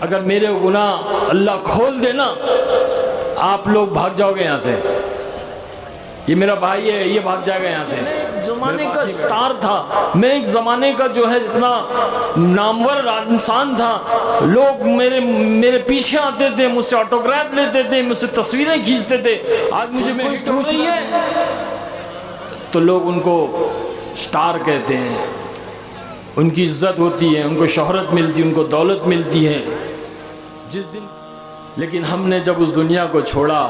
अगर मेरे गुनाह अल्लाह खोल देना, आप लोग भाग जाओगे यहाँ से। ये मेरा भाई है, ये भाग जाएगा यहाँ से। जमाने का स्टार था, मैं एक ज़माने का जो है इतना नामवर इंसान था। लोग मेरे पीछे आते थे, मुझसे ऑटोग्राफ लेते थे, मुझसे तस्वीरें खींचते थे। आज मुझे कोई पूछ रही है तो लोग उनको स्टार कहते हैं, उनकी इज्जत होती है, उनको शोहरत मिलती है, उनको दौलत मिलती है जिस दिन। लेकिन हमने जब उस दुनिया को छोड़ा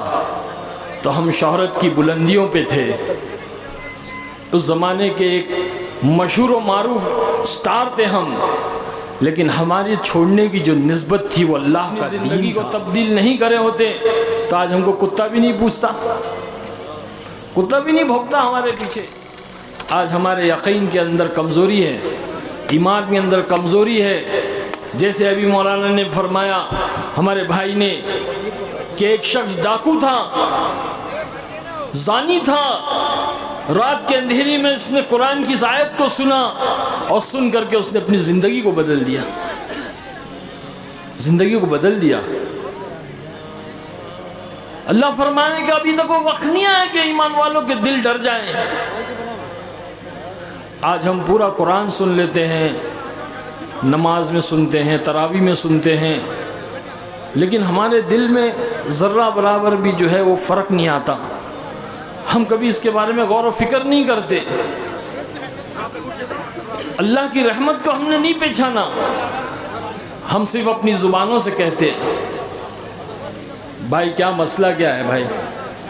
तो हम शोहरत की बुलंदियों पे थे। उस ज़माने के एक मशहूर व मारूफ स्टार थे हम, लेकिन हमारी छोड़ने की जो निस्बत थी वो अल्लाह का ज़िंदगी को तब्दील नहीं करे होते तो आज हमको कुत्ता भी नहीं पूछता, कुत्ता भी नहीं भौंकता हमारे पीछे। आज हमारे यकीन के अंदर कमज़ोरी है, ईमान के अंदर कमज़ोरी है। जैसे अभी मौलाना ने फरमाया हमारे भाई ने कि एक शख्स डाकू था, जानी था, रात के अंधेरी में इसने कुरान की इस आयत को सुना और सुन करके उसने अपनी ज़िंदगी को बदल दिया, ज़िंदगी को बदल दिया। अल्लाह फरमाने का अभी तक वो वक्त नहीं आया कि ईमान वालों के दिल डर जाएं। आज हम पूरा कुरान सुन लेते हैं, नमाज में सुनते हैं, तरावी में सुनते हैं, लेकिन हमारे दिल में ज़र्रा बराबर भी जो है वो फ़र्क नहीं आता। हम कभी इसके बारे में गौर व फिक्र नहीं करते। अल्लाह की रहमत को हमने नहीं पहचाना, हम सिर्फ अपनी ज़ुबानों से कहते हैं भाई क्या मसला क्या है भाई,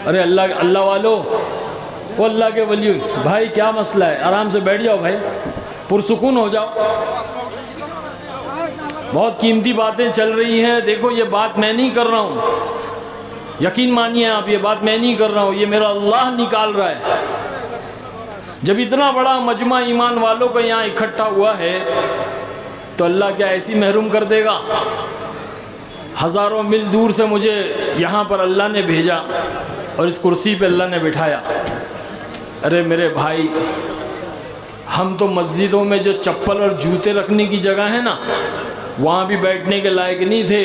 अरे अल्लाह वालों, वो अल्लाह के वली भाई क्या मसला है, आराम से बैठ जाओ भाई, पुरसुकून हो जाओ। बहुत कीमती बातें चल रही हैं। देखो ये बात मैं नहीं कर रहा हूँ, यकीन मानिए आप, ये बात मैं नहीं कर रहा हूँ, ये मेरा अल्लाह निकाल रहा है। जब इतना बड़ा मजमा ईमान वालों का यहाँ इकट्ठा हुआ है तो अल्लाह क्या ऐसी महरूम कर देगा। हज़ारों मील दूर से मुझे यहाँ पर अल्लाह ने भेजा और इस कुर्सी पे अल्लाह ने बिठाया। अरे मेरे भाई, हम तो मस्जिदों में जो चप्पल और जूते रखने की जगह है ना, वहाँ भी बैठने के लायक नहीं थे।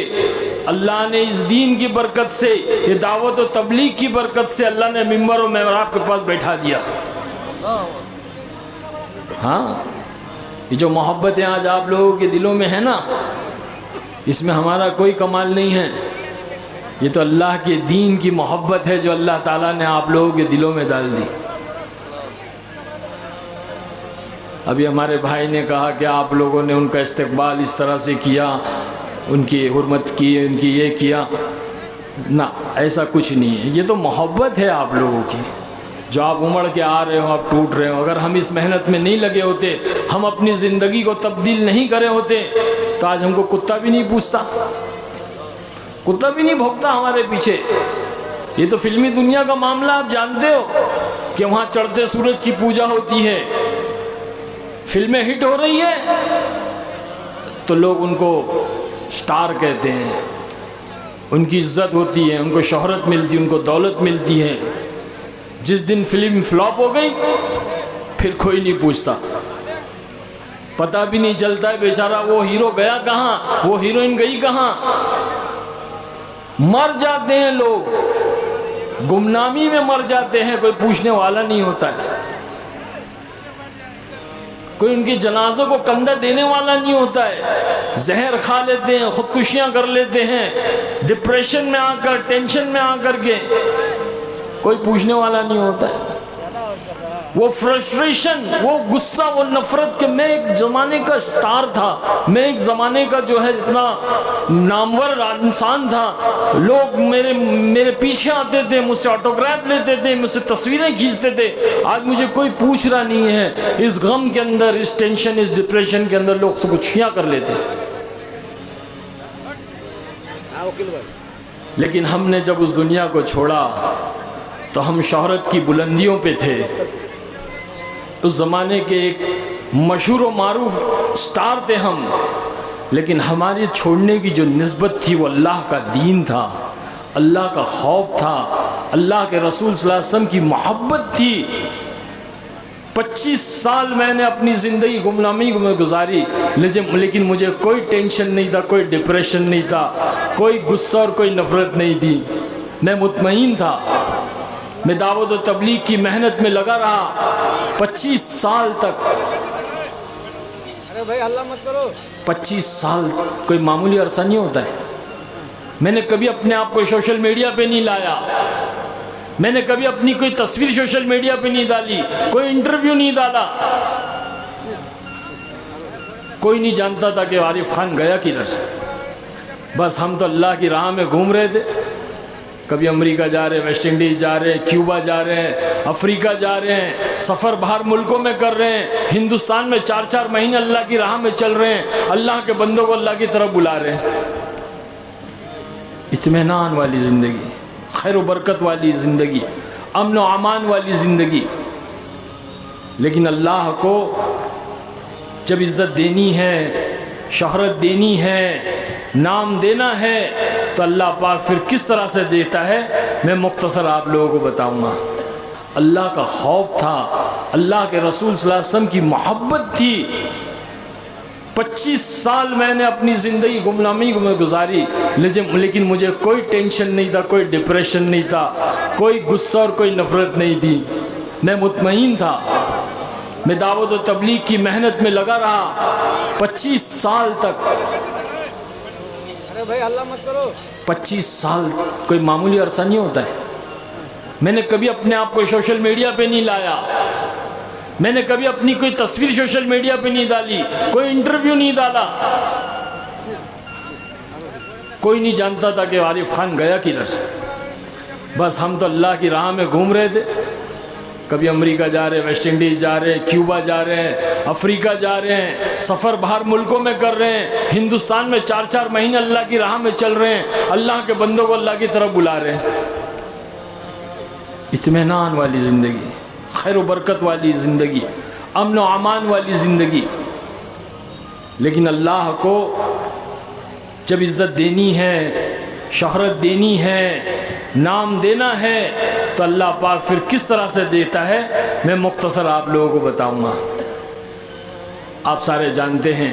अल्लाह ने इस दीन की बरकत से, ये दावत और तबलीग की बरकत से अल्लाह ने मिंबर और मेहराब के पास बैठा दिया। हाँ, ये जो मोहब्बतें आज आप लोगों के दिलों में है ना, इसमें हमारा कोई कमाल नहीं है, ये तो अल्लाह के दीन की मोहब्बत है जो अल्लाह ताला ने आप लोगों के दिलों में डाल दी। अभी हमारे भाई ने कहा कि आप लोगों ने उनका इस्तकबाल इस तरह से किया, उनकी हुर्मत की, उनकी ये किया ना, ऐसा कुछ नहीं है। ये तो मोहब्बत है आप लोगों की, जो आप उमड़ के आ रहे हो, आप टूट रहे हो। अगर हम इस मेहनत में नहीं लगे होते, हम अपनी ज़िंदगी को तब्दील नहीं करे होते तो आज हमको कुत्ता भी नहीं पूछता, कुत्ता भी नहीं भौंकता हमारे पीछे। ये तो फिल्मी दुनिया का मामला, आप जानते हो कि वहाँ चढ़ते सूरज की पूजा होती है, फिल्में हिट हो रही है तो लोग उनको स्टार कहते हैं, उनकी इज्जत होती है, उनको शोहरत मिलती है, उनको दौलत मिलती है। जिस दिन फिल्म फ्लॉप हो गई फिर कोई नहीं पूछता, पता भी नहीं चलता है बेचारा वो हीरो गया कहाँ, वो हीरोइन गई कहाँ। मर जाते हैं लोग, गुमनामी में मर जाते हैं, कोई पूछने वाला नहीं होता है, कोई उनके जनाजों को कंधा देने वाला नहीं होता है। जहर खा लेते हैं, खुदकुशियां कर लेते हैं, डिप्रेशन में आकर, टेंशन में आकर के, कोई पूछने वाला नहीं होता है। वो फ्रस्ट्रेशन, वो गुस्सा, वो नफरत कि मैं एक ज़माने का स्टार था, मैं एक ज़माने का जो है इतना नामवर इंसान था। लोग मेरे पीछे आते थे, मुझसे ऑटोग्राफ लेते थे, मुझसे तस्वीरें खींचते थे। आज मुझे कोई पूछ रहा नहीं है। इस गम के अंदर, इस टेंशन, इस डिप्रेशन के अंदर लोग तो खुशियाँ कर लेते। लेकिन हमने जब उस दुनिया को छोड़ा तो हम शोहरत की बुलंदियों पे थे। उस ज़माने के एक मशहूर व मारूफ स्टार थे हम, लेकिन हमारी छोड़ने की जो निस्बत थी वो अल्लाह का दीन था, अल्लाह का खौफ था, अल्लाह के रसूल सल्लल्लाहु अलैहि वसल्लम की मोहब्बत थी। 25 साल मैंने अपनी ज़िंदगी गुमनामी में गुजारी, लेकिन मुझे कोई टेंशन नहीं था, कोई डिप्रेशन नहीं था, कोई गुस्सा और कोई नफ़रत नहीं थी। मैं मुतमईन था। मैं दावत और तबलीग की मेहनत में लगा रहा 25 साल तक। अरे भाई हल्ला मत करो। 25 साल कोई मामूली अरसा नहीं होता है। मैंने कभी अपने आप को सोशल मीडिया पे नहीं लाया, मैंने कभी अपनी कोई तस्वीर सोशल मीडिया पे नहीं डाली, कोई इंटरव्यू नहीं डाला। कोई नहीं जानता था कि आरिफ खान गया किधर। बस हम तो अल्लाह की राह में घूम रहे थे। कभी अमेरिका जा रहे हैं, वेस्ट इंडीज़ जा रहे हैं, क्यूबा जा रहे हैं, अफ्रीका जा रहे हैं, सफ़र बाहर मुल्कों में कर रहे हैं, हिंदुस्तान में 4-4 महीने अल्लाह की राह में चल रहे हैं, अल्लाह के बंदों को अल्लाह की तरफ बुला रहे हैं। इत्मीनान वाली ज़िंदगी, खैर व बरकत वाली ज़िंदगी, अमन व अमान वाली ज़िंदगी। लेकिन अल्लाह को जब इज़्ज़त देनी है, शोहरत देनी है, नाम देना है, तो अल्लाह पाक फिर किस तरह से देता है, मैं मुख्तसर आप लोगों को बताऊंगा। अल्लाह का खौफ था, अल्लाह के रसूल सल्लल्लाहु अलैहि वसल्लम की मोहब्बत थी। 25 साल मैंने अपनी ज़िंदगी गुमनामी में गुजारी, लेकिन मुझे कोई टेंशन नहीं था, कोई डिप्रेशन नहीं था, कोई गुस्सा और कोई नफ़रत नहीं थी। मैं मुतमईन था। मैं दावत और तबलीग की मेहनत में लगा रहा 25 साल तक। अरे भाई हल्ला मत करो। 25 साल कोई मामूली अरसा नहीं होता है। मैंने कभी अपने आप को सोशल मीडिया पे नहीं लाया, मैंने कभी अपनी कोई तस्वीर सोशल मीडिया पे नहीं डाली, कोई इंटरव्यू नहीं डाला। कोई नहीं जानता था कि आरिफ खान गया किधर। बस हम तो अल्लाह की राह में घूम रहे थे। कभी अमेरिका जा रहे हैं, वेस्ट इंडीज़ जा रहे हैं, क्यूबा जा रहे हैं, अफ्रीका जा रहे हैं, सफ़र बाहर मुल्कों में कर रहे हैं, हिंदुस्तान में 4-4 महीने अल्लाह की राह में चल रहे हैं, अल्लाह के बंदों को अल्लाह की तरफ बुला रहे हैं। इत्मीनान वाली ज़िंदगी, खैर व बरकत वाली ज़िंदगी, अमन व अमान वाली ज़िंदगी। लेकिन अल्लाह को जब इज़्ज़त देनी है, शोहरत देनी है, नाम देना है, तो अल्लाह पाक फिर किस तरह से देता है, मैं मुख्तसर आप लोगों को बताऊंगा। आप सारे जानते हैं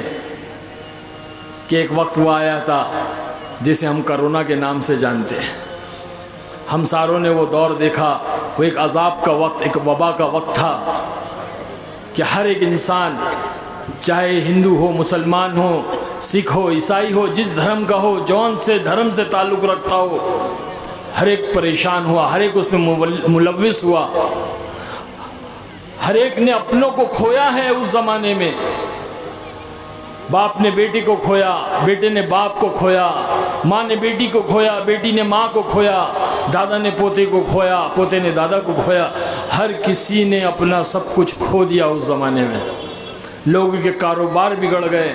कि एक वक्त वो आया था जिसे हम कोरोना के नाम से जानते हैं। हम सारों ने वो दौर देखा, वो एक अजाब का वक्त, एक वबा का वक्त था कि हर एक इंसान, चाहे हिंदू हो, मुसलमान हो, सिख हो, ईसाई हो, जिस धर्म का हो, जौन से धर्म से ताल्लुक़ रखता हो, हर एक परेशान हुआ, हर एक उसमें मुलव्विस हुआ। हर एक ने अपनों को खोया है। उस ज़माने में बाप ने बेटे को खोया, बेटे ने बाप को खोया, माँ ने बेटी को खोया, बेटी ने माँ को खोया, दादा ने पोते को खोया, पोते ने दादा को खोया। हर किसी ने अपना सब कुछ खो दिया उस ज़माने में। लोगों के कारोबार बिगड़ गए।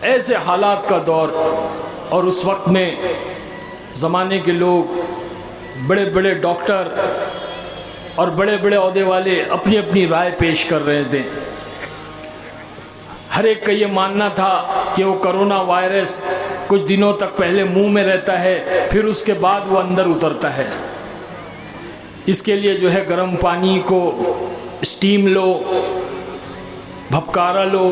ऐसे हालात का दौर। और उस वक्त में ज़माने के लोग, बड़े बड़े डॉक्टर और बड़े बड़े ओहदे वाले अपनी अपनी राय पेश कर रहे थे। हर एक का ये मानना था कि वो कोरोना वायरस कुछ दिनों तक पहले मुंह में रहता है, फिर उसके बाद वो अंदर उतरता है। इसके लिए जो है गर्म पानी को स्टीम लो, भपकारा लो,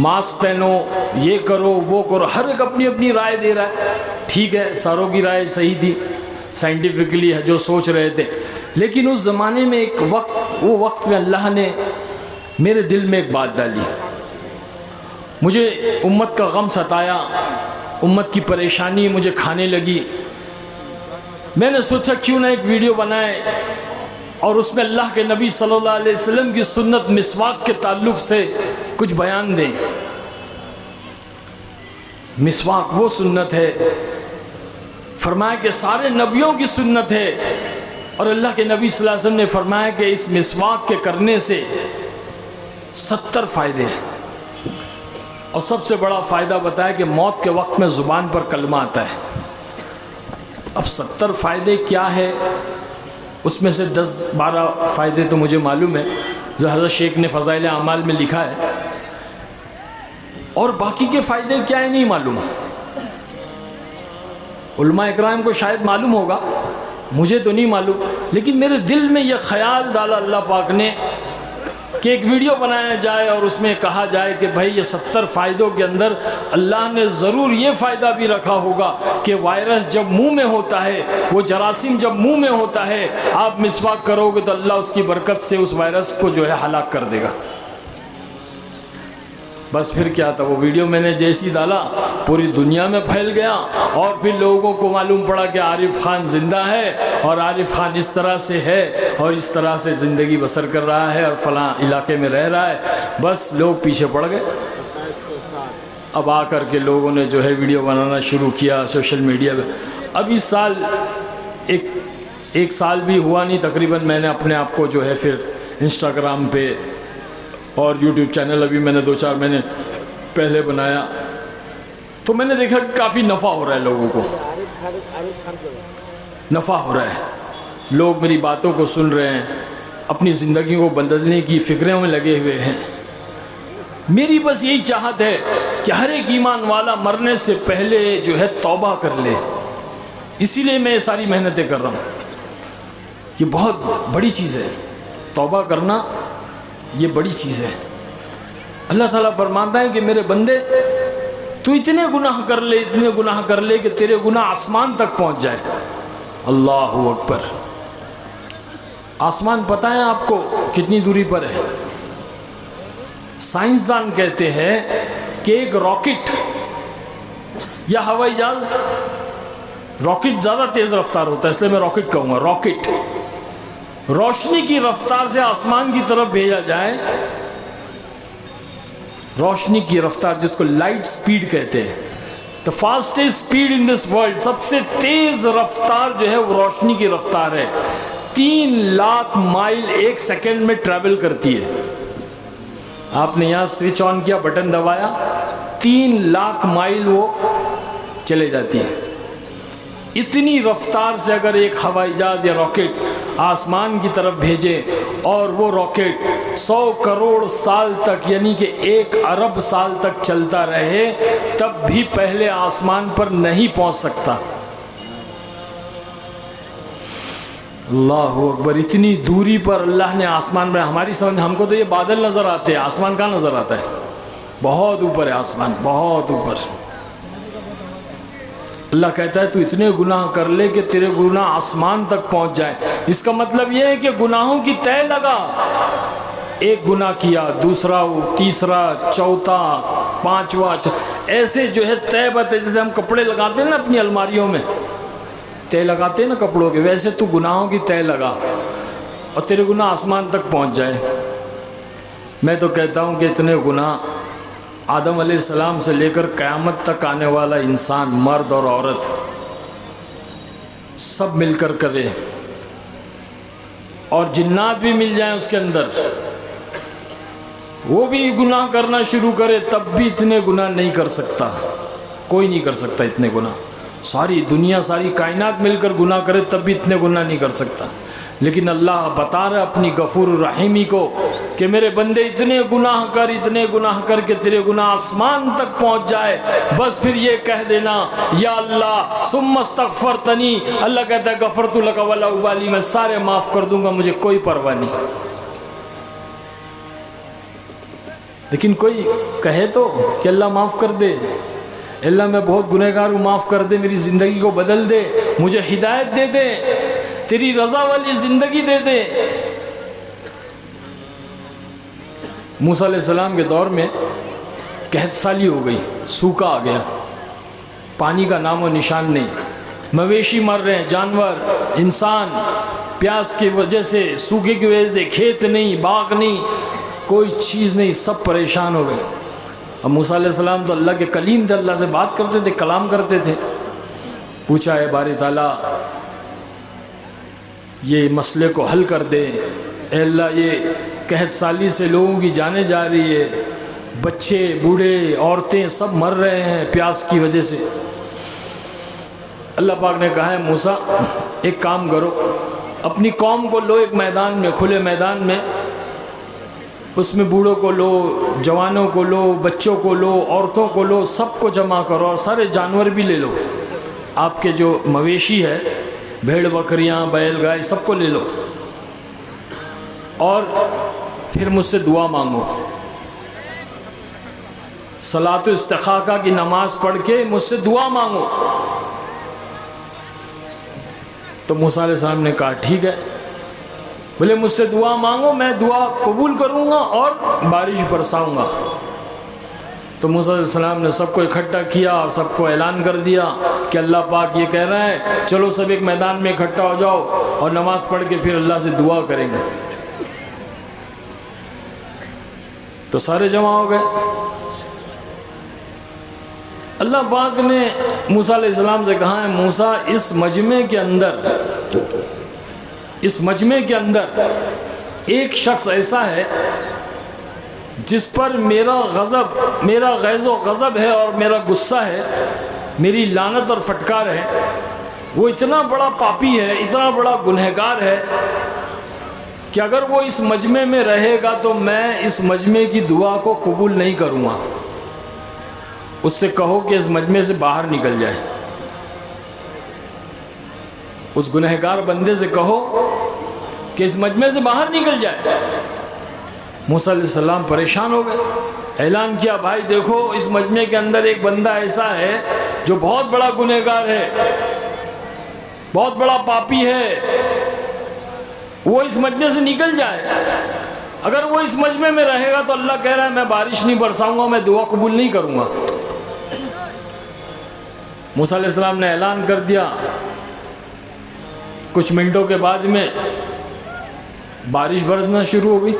मास्क पहनो, ये करो वो करो। हर एक अपनी अपनी राय दे रहा है। ठीक है, सारों की राय सही थी, साइंटिफिकली है जो सोच रहे थे। लेकिन उस ज़माने में एक वक्त, वो वक्त में अल्लाह ने मेरे दिल में एक बात डाली। मुझे उम्मत का गम सताया, उम्मत की परेशानी मुझे खाने लगी। मैंने सोचा क्यों ना एक वीडियो बनाए और उसमें अल्लाह के नबी सल्लल्लाहु अलैहि वसल्लम की सुन्नत मिसवाक के ताल्लुक़ से कुछ बयान दें। मिसवाक वो सुन्नत है, फरमाया कि सारे नबियों की सुन्नत है। और अल्लाह के नबी सल्लल्लाहु अलैहि वसल्लम ने फरमाया कि इस मिसवाक के करने से 70 फ़ायदे हैं। और सबसे बड़ा फ़ायदा बताया कि मौत के वक्त में ज़ुबान पर कलमा आता है। अब 70 फ़ायदे क्या है, उसमें से 10-12 फ़ायदे तो मुझे मालूम है, जो हज़रत शेख ने फ़ज़ाइल आमाल में लिखा है। और बाकी के फ़ायदे क्या है नहीं मालूम। उलमा इकराम को शायद मालूम होगा, मुझे तो नहीं मालूम, लेकिन मेरे दिल में यह ख्याल डाला अल्लाह पाक ने कि एक वीडियो बनाया जाए और उसमें कहा जाए कि भाई ये 70 फ़ायदों के अंदर अल्लाह ने ज़रूर ये फ़ायदा भी रखा होगा कि वायरस जब मुंह में होता है, वो जरासीम जब मुंह में होता है, आप मिसवाक करोगे तो अल्लाह उसकी बरकत से उस वायरस को जो है हलाक कर देगा। बस फिर क्या था, वो वीडियो मैंने जैसी डाला पूरी दुनिया में फैल गया और फिर लोगों को मालूम पड़ा कि आरिफ खान ज़िंदा है और आरिफ खान इस तरह से है और इस तरह से ज़िंदगी बसर कर रहा है और फलां इलाके में रह रहा है। बस लोग पीछे पड़ गए। अब आकर के लोगों ने जो है वीडियो बनाना शुरू किया सोशल मीडिया पे। अब इस साल एक साल भी हुआ नहीं तकरीबन, मैंने अपने आप को जो है फिर इंस्टाग्राम पे और यूट्यूब चैनल अभी मैंने 2-4 महीने पहले बनाया, तो मैंने देखा काफ़ी नफ़ा हो रहा है, लोगों को नफ़ा हो रहा है। लोग मेरी बातों को सुन रहे हैं, अपनी ज़िंदगी को बदलने की फ़िक्रों में लगे हुए हैं। मेरी बस यही चाहत है कि हर एक ईमान वाला मरने से पहले जो है तौबा कर ले। इसीलिए मैं ये सारी मेहनतें कर रहा हूँ। ये बहुत बड़ी चीज़ है, तौबा करना ये बड़ी चीज़ है। अल्लाह ताला फरमाता है कि मेरे बंदे तू इतने गुनाह कर ले, इतने गुनाह कर ले कि तेरे गुनाह आसमान तक पहुंच जाए। अल्लाह अकबर। आसमान पता है आपको कितनी दूरी पर है? साइंसदान कहते हैं कि एक रॉकेट या हवाई जहाज, रॉकेट ज़्यादा तेज़ रफ्तार होता है इसलिए मैं रॉकेट कहूँगा, रॉकेट रोशनी की रफ्तार से आसमान की तरफ भेजा जाए, रोशनी की रफ्तार जिसको लाइट स्पीड कहते हैं, the fastest speed in this world, सबसे तेज रफ्तार जो है वो रोशनी की रफ्तार है। 3 लाख माइल 1 सेकेंड में ट्रैवल करती है। आपने यहाँ स्विच ऑन किया, बटन दबाया, 3 लाख माइल वो चले जाती है। इतनी रफ्तार से अगर एक हवाई जहाज या रॉकेट आसमान की तरफ भेजे और वो रॉकेट 100 करोड़ साल तक यानी कि 1 अरब साल तक चलता रहे, तब भी पहले आसमान पर नहीं पहुंच सकता। अल्लाह अकबर। इतनी दूरी पर अल्लाह ने आसमान में, हमारी समझ, हमको तो ये बादल नज़र आते हैं, आसमान कहाँ नज़र आता है? बहुत ऊपर है आसमान, बहुत ऊपर। अल्लाह कहता है तू इतने गुनाह कर ले कि तेरे गुनाह आसमान तक पहुंच जाए। इसका मतलब यह है कि गुनाहों की तय लगा। एक गुनाह किया, दूसरा, तीसरा, चौथा, पांचवा, ऐसे जो है तय बते। जैसे हम कपड़े लगाते हैं ना अपनी अलमारियों में, तय लगाते हैं ना कपड़ों के, वैसे तू गुनाहों की तय लगा और तेरे गुनाह आसमान तक पहुंच जाए। मैं तो कहता हूँ कि इतने गुनाह आदम अलैहिस्सलाम से लेकर क़यामत तक आने वाला इंसान, मर्द और औरत, सब मिलकर करे और जिन्नात भी मिल जाएं उसके अंदर, वो भी गुनाह करना शुरू करे, तब भी इतने गुनाह नहीं कर सकता। कोई नहीं कर सकता इतने गुनाह। सारी दुनिया, सारी कायनात मिलकर गुनाह करे तब भी इतने गुनाह नहीं कर सकता। लेकिन अल्लाह बता रहा अपनी गफूर रहीमी को कि मेरे बंदे इतने गुनाह कर के तेरे गुनाह आसमान तक पहुंच जाए। बस फिर ये कह देना, या अल्लाह सुम्मस्तगफरतनी, अल्लाह कहता है गफरतु लका वला उबाली, मैं सारे माफ़ कर दूंगा, मुझे कोई परवाह नहीं। लेकिन कोई कहे तो कि अल्लाह माफ़ कर दे, अल्लाह मैं बहुत गुनहगार हूँ, माफ़ कर दे, मेरी ज़िंदगी को बदल दे, मुझे हिदायत दे दे, तेरी रज़ा वाली ज़िंदगी दे दे। मूसा अलैहिस्सलाम के दौर में कहत साली हो गई, सूखा आ गया, पानी का नामो निशान नहीं, मवेशी मर रहे हैं, जानवर, इंसान, प्यास की वजह से, सूखे की वजह से, खेत नहीं, बाग नहीं, कोई चीज़ नहीं, सब परेशान हो गए। अब मूसा अलैहिस्सलाम तो अल्लाह के कलीम थे, अल्लाह से बात करते थे, कलाम करते थे। पूछा है बारी ताला ये मसले को हल कर दे, अल्लाह ये कहत साली से लोगों की जाने जा रही है, बच्चे, बूढ़े, औरतें सब मर रहे हैं प्यास की वजह से। अल्लाह पाक ने कहा है मूसा एक काम करो, अपनी कौम को लो एक मैदान में, खुले मैदान में, उसमें बूढ़ों को लो, जवानों को लो, बच्चों को लो, औरतों को लो, सबको जमा करो और सारे जानवर भी ले लो। आपके जो मवेशी है भेड़ बकरियां, बैल गाय सबको ले लो और फिर मुझसे दुआ मांगो। सलातो इस्तिखाका की नमाज पढ़ के मुझसे दुआ मांगो। तो मूसा अलैहिस्सलाम ने कहा ठीक है, बोले मुझसे दुआ मांगो, मैं दुआ कबूल करूंगा और बारिश बरसाऊंगा। तो मूसा अलैहिस्सलाम ने सबको इकट्ठा किया और सबको ऐलान कर दिया कि अल्लाह पाक ये कह रहा है चलो सब एक मैदान में इकट्ठा हो जाओ और नमाज पढ़ के फिर अल्लाह से दुआ करेंगे। तो सारे जमा हो गए। अल्लाह पाक ने मूसा अलैहिस्सलाम से कहा है, मूसा इस मजमे के अंदर एक शख्स ऐसा है जिस पर मेरा गैज़ो गज़ब है और मेरा गुस्सा है, मेरी लानत और फटकार है। वो इतना बड़ा पापी है, इतना बड़ा गुनहगार है कि अगर वो इस मजमे में रहेगा तो मैं इस मजमे की दुआ को कबूल नहीं करूँगा। उससे कहो कि इस मजमे से बाहर निकल जाए। उस गुनहगार बंदे से कहो कि इस मजमे से बाहर निकल जाए। मूसा अलैहिस्सलाम परेशान हो गए। ऐलान किया, भाई देखो इस मजमे के अंदर एक बंदा ऐसा है जो बहुत बड़ा गुनहगार है, बहुत बड़ा पापी है, वो इस मजमे से निकल जाए। अगर वो इस मजमे में रहेगा तो अल्लाह कह रहा है मैं बारिश नहीं बरसाऊंगा, मैं दुआ कबूल नहीं करूंगा। मूसा अलैहिस्सलाम ने ऐलान कर दिया। कुछ मिनटों के बाद में बारिश बरसना शुरू हो गई।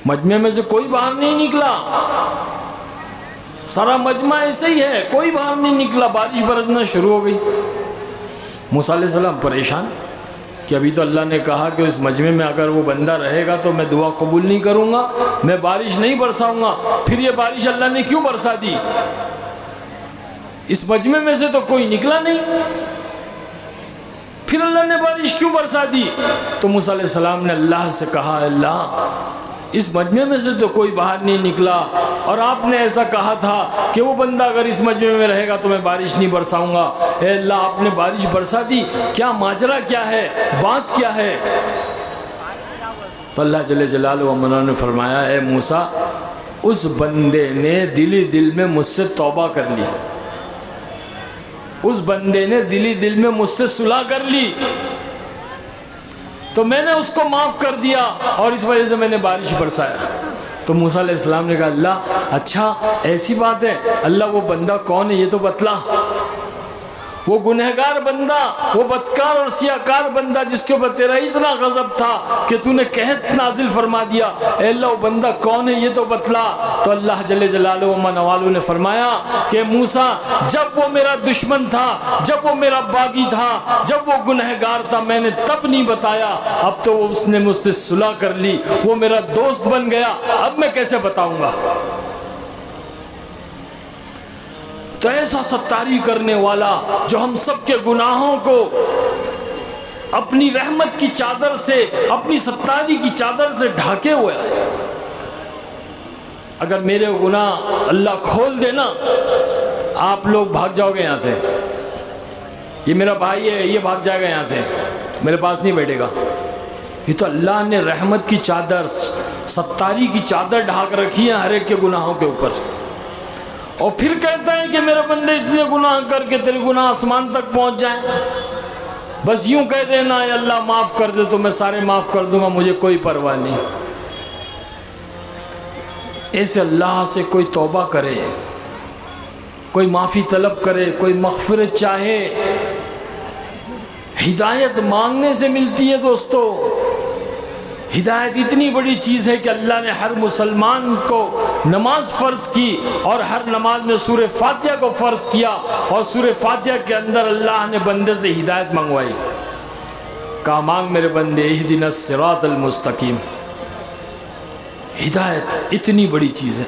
मजमे में से कोई बाहर नहीं निकला, सारा मजमा ऐसे ही है, कोई बाहर नहीं निकला। बारिश बरसना शुरू हो गई। मूसा अलैहिस्सलाम परेशान कि अभी तो अल्लाह ने कहा कि इस मजमे में अगर वो बंदा रहेगा तो मैं दुआ कबूल नहीं करूंगा, मैं बारिश नहीं बरसाऊंगा। फिर ये बारिश अल्लाह ने क्यों बरसा दी? इस मजमे में से तो कोई निकला नहीं, फिर अल्लाह ने बारिश क्यों बरसा दी? तो मूसा अलैहिस्सलाम ने अल्लाह से कहा, अल्लाह इस मजमे में से तो कोई बाहर नहीं निकला और आपने ऐसा कहा था कि वो बंदा अगर इस मजमे में रहेगा तो मैं बारिश नहीं बरसाऊंगा। ए अल्लाह, आपने बारिश बरसा दी, क्या माजरा क्या है, बात क्या है? अल्लाह जल्ले जलालहू ने फरमाया, ए मूसा, उस बंदे ने दिली दिल में मुझसे तौबा कर ली, उस बंदे ने दिली दिल में मुझसे सुलह कर ली, तो मैंने उसको माफ़ कर दिया और इस वजह से मैंने बारिश बरसाया। तो मूसा अलैहिस्सलाम ने कहा, अल्लाह अच्छा ऐसी बात है, अल्लाह वो बंदा कौन है ये तो बतला। वो गुनहगार बंदा, वो बदकार और सियाकार बंदा जिसके ऊपर तेरा इतना गज़ब था कि तूने कहत नाजिल फरमा दिया, ए अल्लाह वो बंदा कौन है ये तो बतला। तो अल्लाह जल्ले जलालहू व मनवालू ने फरमाया कि मूसा, जब वो मेरा दुश्मन था, जब वो मेरा बागी था, जब वो गुनहगार था, मैंने तब नहीं बताया। अब तो उसने मुझसे सुलह कर ली, वो मेरा दोस्त बन गया, अब मैं कैसे बताऊंगा? तो ऐसा सत्तारी करने वाला जो हम सबके गुनाहों को अपनी रहमत की चादर से, अपनी सत्तारी की चादर से ढाके हुए है, अगर मेरे गुनाह अल्लाह खोल देना, आप लोग भाग जाओगे यहाँ से। ये मेरा भाई है, ये भाग जाएगा यहाँ से, मेरे पास नहीं बैठेगा। ये तो अल्लाह ने रहमत की चादर, सत्तारी की चादर ढाक रखी है हर एक के गुनाहों के ऊपर। और फिर कहता है कि मेरे बंदे इतने गुनाह करके तेरे गुनाह आसमान तक पहुंच जाए, बस यूं कह देना है अल्लाह माफ़ कर दे तो मैं सारे माफ़ कर दूंगा, मुझे कोई परवाह नहीं। ऐसे अल्लाह से कोई तौबा करे, कोई माफ़ी तलब करे, कोई मग़फ़िरत चाहे, हिदायत मांगने से मिलती है दोस्तों। हिदायत इतनी बड़ी चीज़ है कि अल्लाह ने हर मुसलमान को नमाज फ़र्ज़ की और हर नमाज में सूरह फातिहा को फ़र्ज़ किया और सूरह फातिहा के अंदर अल्लाह ने बंदे से हिदायत मंगवाई। कहा, मांग मेरे बंदे, इहदिना सिरातल मुस्तकीम। हिदायत इतनी बड़ी चीज़ है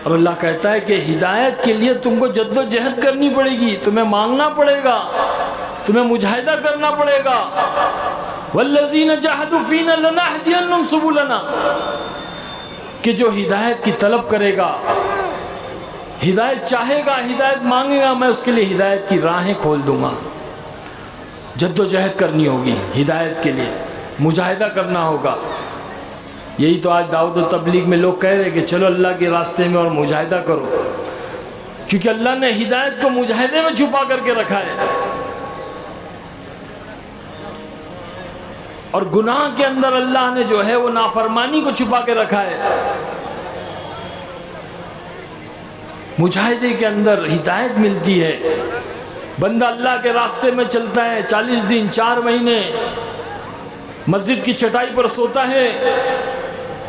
और अल्लाह कहता है कि हिदायत के लिए तुमको जद्दोजहद करनी पड़ेगी, तुम्हें मांगना पड़ेगा, तुम्हें मुजाहिदा करना पड़ेगा। वल्लज़ीना जहदू फ़ीना हिदायत चाहेगा, हिदायत मांगेगा, मैं उसके लिए हिदायत की राहें खोल दूंगा। जद्दोजहद करनी होगी हिदायत के लिए, मुजाहिदा करना होगा। यही तो आज दावत और तबलीग में लोग कह रहे हैं कि चलो अल्लाह के रास्ते में और मुजाहिदा करो, क्योंकि अल्लाह ने हिदायत को मुजाहिदे में छुपा करके रखा है। और गुनाह के अंदर अल्लाह ने जो है वो नाफरमानी को छुपा के रखा है। मुजाहिदे के अंदर हिदायत मिलती है। बंदा अल्लाह के रास्ते में चलता है, 40 दिन 4 महीने मस्जिद की चटाई पर सोता है,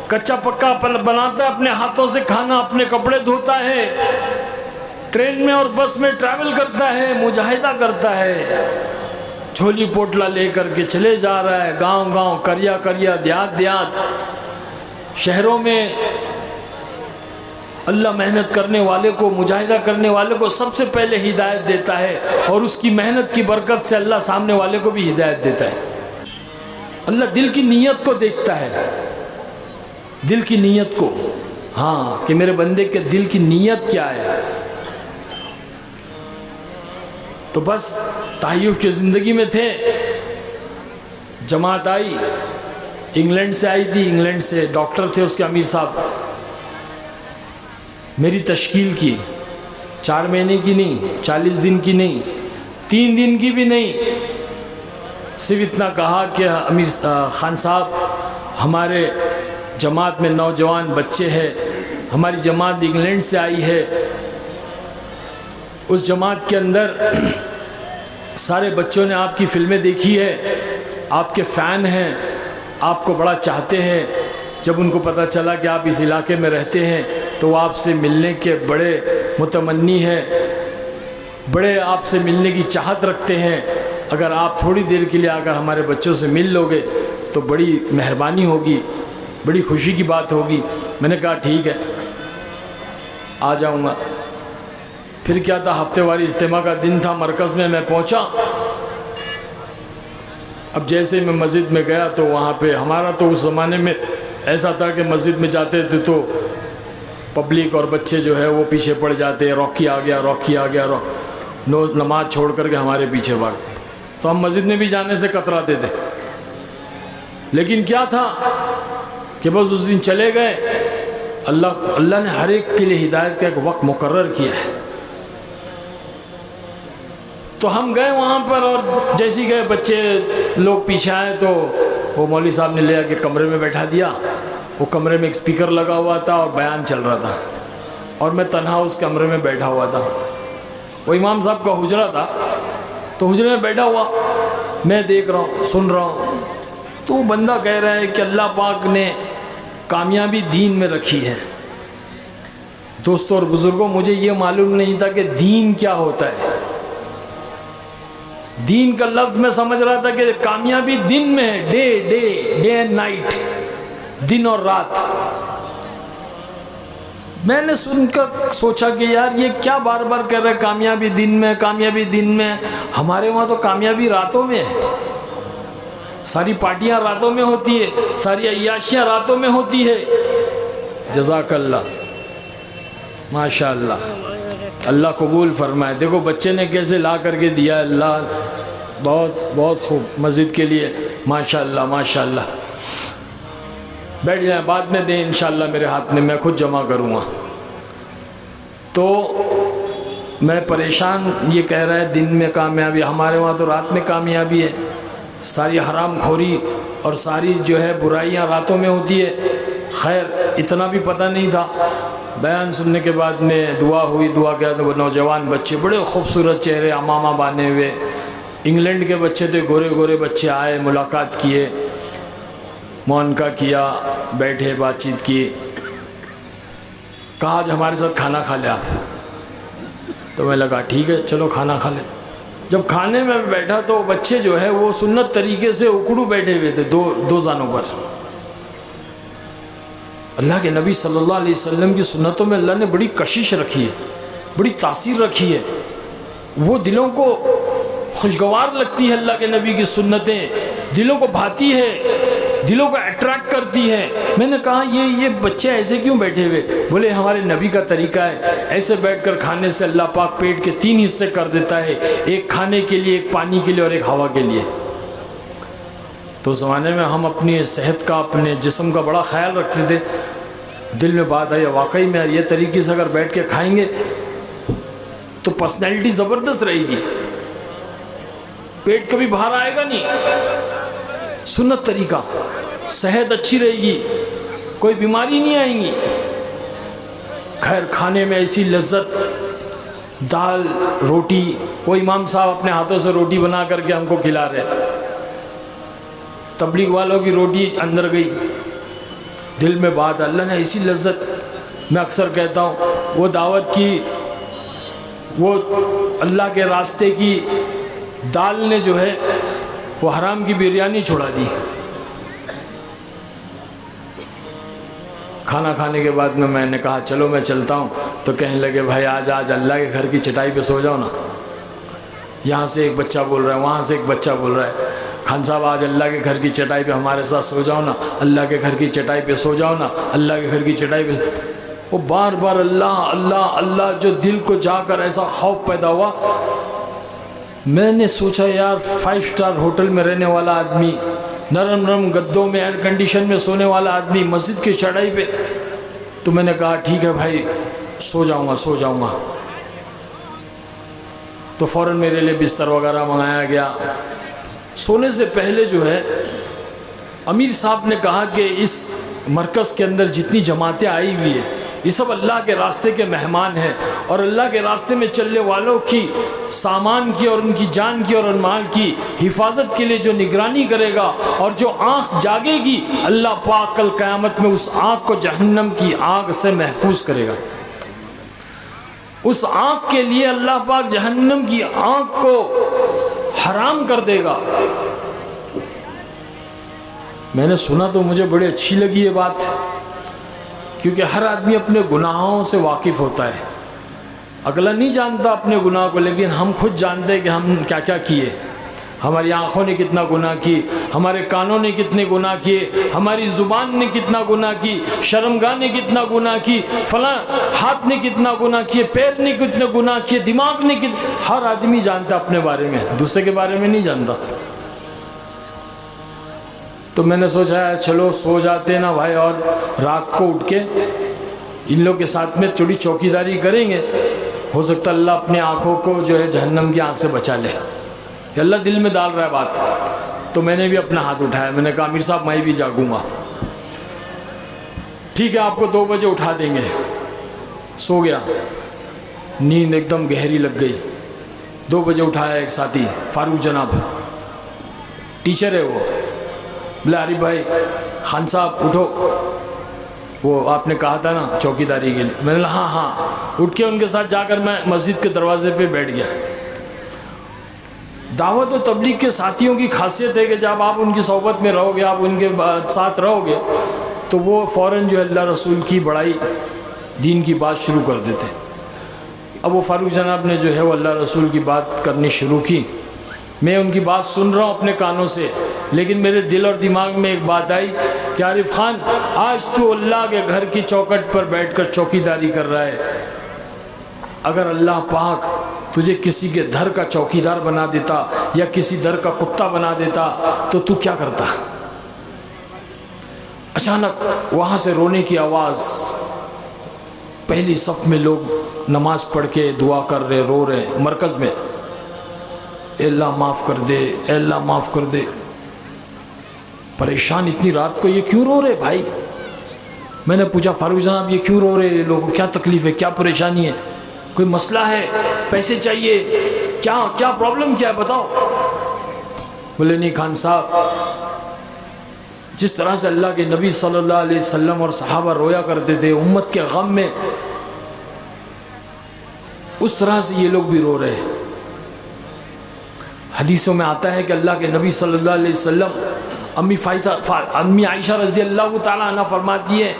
कच्चा पक्का बनाता है, अपने हाथों से खाना, अपने कपड़े धोता है, ट्रेन में और बस में ट्रैवल करता है, मुजाहिदा करता है, झोली पोटला लेकर के चले जा रहा है, गांव गांव, करिया करिया, देहात देहात, शहरों में। अल्लाह मेहनत करने वाले को, मुजाहिदा करने वाले को सबसे पहले हिदायत देता है, और उसकी मेहनत की बरकत से अल्लाह सामने वाले को भी हिदायत देता है। अल्लाह दिल की नीयत को देखता है, दिल की नीयत को, हाँ, कि मेरे बंदे के दिल की नीयत क्या है। तो बस तायुफ की ज़िंदगी में थे, जमात आई, इंग्लैंड से आई थी, इंग्लैंड से डॉक्टर थे उसके अमीर साहब, मेरी तश्कील की, 4 महीने की नहीं, 40 दिन की नहीं, 3 दिन की भी नहीं, सिर्फ इतना कहा कि अमीर खान साहब, हमारे जमात में नौजवान बच्चे हैं, हमारी जमात इंग्लैंड से आई है, उस जमात के अंदर सारे बच्चों ने आपकी फिल्में देखी है, आपके फ़ैन हैं, आपको बड़ा चाहते हैं। जब उनको पता चला कि आप इस इलाके में रहते हैं तो वो आपसे मिलने के बड़े मुतमन्नी हैं, बड़े आपसे मिलने की चाहत रखते हैं। अगर आप थोड़ी देर के लिए अगर हमारे बच्चों से मिल लोगे तो बड़ी मेहरबानी होगी, बड़ी खुशी की बात होगी। मैंने कहा ठीक है, आ जाऊँगा। फिर क्या था, हफ्तेवारी इज्तिमा का दिन था, मरकज़ में मैं पहुँचा। अब जैसे मैं मस्जिद में गया तो वहाँ पे हमारा तो उस ज़माने में ऐसा था कि मस्जिद में जाते थे तो पब्लिक और बच्चे जो है वो पीछे पड़ जाते, रॉकी आ गया, रॉकी आ गया, नमाज छोड़ करके हमारे पीछे भागते। तो हम मस्जिद में भी जाने से कतराते थे। लेकिन क्या था कि बस उस दिन चले गए। अल्लाह ने हर एक के लिए हिदायत का एक वक्त मुकर्रर किया है। तो हम गए वहाँ पर, और जैसे ही गए बच्चे लोग पीछे आए तो वो मौलवी साहब ने ले आके कमरे में बैठा दिया। वो कमरे में एक स्पीकर लगा हुआ था और बयान चल रहा था, और मैं तन्हा उस कमरे में बैठा हुआ था। वो इमाम साहब का हुजरा था, तो हुजरे में बैठा हुआ मैं देख रहा हूँ, सुन रहा हूँ। तो वो बंदा कह रहा है कि अल्लाह पाक ने कामयाबी दीन में रखी है। दोस्तों और बुज़ुर्गों, मुझे ये मालूम नहीं था कि दीन क्या होता है। दीन का लफ्ज़ मैं समझ रहा था कि कामयाबी दिन में है, डे एंड नाइट, दिन और रात। मैंने सुनकर सोचा कि यार ये क्या बार बार कह रहे हैं कामयाबी दिन में, कामयाबी दिन में। हमारे वहाँ तो कामयाबी रातों में है। सारी पार्टियाँ रातों में होती है, सारी अय्याशियाँ रातों में होती है। जज़ाकल्लाह, माशाअल्लाह, अल्लाह कबूल फरमाए। देखो बच्चे ने कैसे ला करके दिया, अल्लाह बहुत बहुत खूब मस्जिद के लिए, माशाअल्लाह माशाअल्लाह। बैठ जाए, बाद में दें इंशाअल्लाह मेरे हाथ में, मैं खुद जमा करूँगा। तो मैं परेशान, ये कह रहा है दिन में कामयाबी, हमारे वहाँ तो रात में कामयाबी है। सारी हराम खोरी और सारी जो है बुराइयाँ रातों में होती है। खैर इतना भी पता नहीं था। बयान सुनने के बाद में दुआ हुई, दुआ के बाद वो नौजवान बच्चे, बड़े खूबसूरत चेहरे, अमामा बांधे हुए, इंग्लैंड के बच्चे थे, गोरे गोरे बच्चे आए, मुलाकात किए, मुआनका किया, बैठे, बातचीत की। कहा आज हमारे साथ खाना खा ले आप। तो मैं लगा ठीक है चलो खाना खा ले। जब खाने में बैठा तो बच्चे जो है वो सुन्नत तरीके से उकड़ू बैठे हुए थे, दो जानों पर। अल्लाह के नबी सल्लल्लाहु अलैहि वसल्लम की सुन्नतों में अल्लाह ने बड़ी कशिश रखी है, बड़ी तासीर रखी है। वो दिलों को खुशगवार लगती है, अल्लाह के नबी की सुन्नतें दिलों को भाती है। दिलों को अट्रैक्ट करती है। मैंने कहा ये बच्चे ऐसे क्यों बैठे हुए? बोले हमारे नबी का तरीका है, ऐसे बैठकर खाने से अल्लाह पाक पेट के 3 हिस्से कर देता है, एक खाने के लिए, एक पानी के लिए और एक हवा के लिए। तो उस ज़माने में हम अपनी सेहत का, अपने जिस्म का बड़ा ख्याल रखते थे। दिल में बात आई वाकई में ये तरीके से अगर बैठ के खाएंगे तो पर्सनैलिटी ज़बरदस्त रहेगी, पेट कभी बाहर आएगा नहीं। सुन्नत तरीका, सेहत अच्छी रहेगी, कोई बीमारी नहीं आएगी। खैर खाने में ऐसी लज्जत, दाल रोटी, वो इमाम साहब अपने हाथों से रोटी बना करके हमको खिला रहे। तबलीग वालों की रोटी अंदर गई, दिल में बात, अल्लाह ने ऐसी लज्जत। मैं अक्सर कहता हूँ वो दावत की, वो अल्लाह के रास्ते की दाल ने जो है वो हराम की बिरयानी छुड़ा दी। खाना खाने के बाद में मैंने कहा चलो मैं चलता हूँ, तो कहने लगे भाई आज अल्लाह के घर की चटाई पे सो जाओ ना। यहाँ से एक बच्चा बोल रहा है, वहाँ से एक बच्चा बोल रहा है, खान साहब आज अल्लाह के घर की चटाई पे हमारे साथ सो जाओ ना, अल्लाह के घर की चटाई पे सो जाओ ना, अल्लाह के घर की चटाई पे। वो बार बार अल्लाह अल्लाह अल्लाह, जो दिल को जाकर ऐसा खौफ पैदा हुआ। मैंने सोचा यार 5 स्टार होटल में रहने वाला आदमी, नरम नरम गद्दों में, एयर कंडीशन में सोने वाला आदमी, मस्जिद की चढ़ाई पे। तो मैंने कहा ठीक है भाई सो जाऊंगा। तो फ़ौरन मेरे लिए बिस्तर वगैरह मंगाया गया। सोने से पहले जो है अमीर साहब ने कहा कि इस मरकज़ के अंदर जितनी जमातें आई हुई है ये सब अल्लाह के रास्ते के मेहमान हैं, और अल्लाह के रास्ते में चलने वालों की सामान की और उनकी जान की और माल की हिफाजत के लिए जो निगरानी करेगा और जो आँख जागेगी, अल्लाह पाक कल क़यामत में उस आँख को जहन्नम की आग से महफूज करेगा। उस आँख के लिए अल्लाह पाक जहन्नम की आँख को हराम कर देगा। मैंने सुना तो मुझे बड़ी अच्छी लगी ये बात, क्योंकि हर आदमी अपने गुनाहों से वाकिफ़ होता है। अगला नहीं जानता अपने गुनाह को, लेकिन हम खुद जानते हैं कि हम क्या क्या किए। हमारी आँखों ने कितना गुनाह की, हमारे कानों ने कितने गुनाह किए, हमारी ज़ुबान ने कितना गुनाह की, शर्मगाह ने कितना गुनाह की, फलां हाथ ने कितना गुनाह किए, पैर ने कितने गुनाह किए, दिमाग ने कितने। हर आदमी जानता अपने बारे में, दूसरे के बारे में नहीं जानता। तो मैंने सोचा चलो सो जाते ना भाई, और रात को उठ के इन लोग के साथ में थोड़ी चौकीदारी करेंगे, हो सकता है अल्लाह अपने आँखों को जो है जहन्नम की आँख से बचा ले। अल्लाह दिल में डाल रहा है बात। तो मैंने भी अपना हाथ उठाया, मैंने कहा अमीर साहब मैं भी जागूंगा। ठीक है आपको 2 बजे उठा देंगे। सो गया, नींद एकदम गहरी लग गई। 2 बजे उठाया एक साथी, फारूक जनाब टीचर है वो, बोले आरिफ भाई खान साहब उठो, वो आपने कहा था ना चौकीदारी के लिए। मैंने कहा हाँ। उठ के उनके साथ जाकर मैं मस्जिद के दरवाजे पे बैठ गया। दावत और तबलीग के साथियों की खासियत है कि जब आप उनकी सोबत में रहोगे, आप उनके साथ रहोगे, तो वो फ़ौरन जो अल्लाह रसूल की बड़ाई, दीन की बात शुरू कर देते। अब वो फारूक जनाब ने जो है वो अल्लाह रसूल की बात करनी शुरू की। मैं उनकी बात सुन रहा हूँ अपने कानों से, लेकिन मेरे दिल और दिमाग में एक बात आई कि आरिफ खान आज तू अल्लाह के घर की चौखट पर बैठकर चौकीदारी कर रहा है। अगर अल्लाह पाक तुझे किसी के दर का चौकीदार बना देता या किसी दर का कुत्ता बना देता तो तू क्या करता? अचानक वहाँ से रोने की आवाज़। पहली सफ़ में लोग नमाज पढ़ के दुआ कर रहे, रो रहे मरकज़ में, अल्लाह माफ़ कर दे, अल्लाह माफ़ कर दे। परेशान इतनी रात को ये क्यों रो रहे भाई? मैंने पूछा फारूक जनाब ये क्यों रो रहे, लोगों को क्या तकलीफ़ है, क्या परेशानी है, कोई मसला है, पैसे चाहिए, क्या क्या प्रॉब्लम क्या है बताओ? बोले नहीं खान साहब, जिस तरह से अल्लाह के नबी सल्लल्लाहु अलैहि वसल्लम और सहाबा रोया करते थे उम्मत के गम में, उस तरह से ये लोग भी रो रहे हैं। हदीसों में आता है कि अल्लाह के नबी सल्लल्लाहु अलैहि वसल्लम, अम्मी आयशा रज़ी अल्लाह ताला अन्हा फरमाती है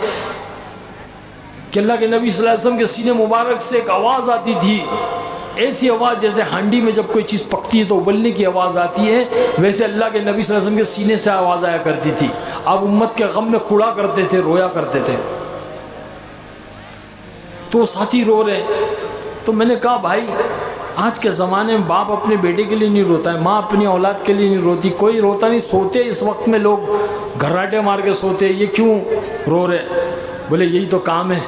कि अल्लाह के नबी सल्लल्लाहु अलैहि वसल्लम के सीने मुबारक से एक आवाज़ आती थी ऐसी आवाज़ जैसे हांडी में जब कोई चीज़ पकती है तो उबलने की आवाज़ आती है, वैसे अल्लाह के नबी सल्लल्लाहु अलैहि वसल्लम के सीने से आवाज़ आया करती थी। अब उम्मत के गम में कुड़ा करते थे, रोया करते थे। तो साथी रो रहे। तो मैंने कहा भाई, आज के ज़माने में बाप अपने बेटे के लिए नहीं रोता है, माँ अपनी औलाद के लिए नहीं रोती, कोई रोता नहीं। सोते इस वक्त में लोग घर्राटे मार के सोते, ये क्यों रो रहे? बोले यही तो काम है,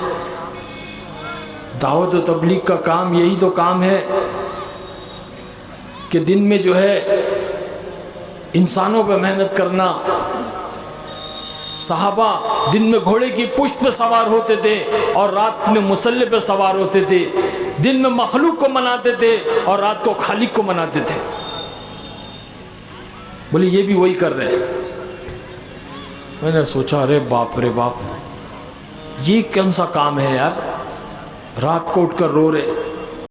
दावत व तबलीग का काम यही तो काम है कि दिन में जो है इंसानों पे मेहनत करना। सहाबा दिन में घोड़े की पुश्त पे सवार होते थे और रात में मुसल्ले पे सवार होते थे। दिन में मखलूक को मनाते थे और रात को खालिक को मनाते थे। बोले ये भी वही कर रहे हैं। मैंने सोचा अरे बाप रे बाप, ये कौन सा काम है यार, रात को उठकर रो रहे।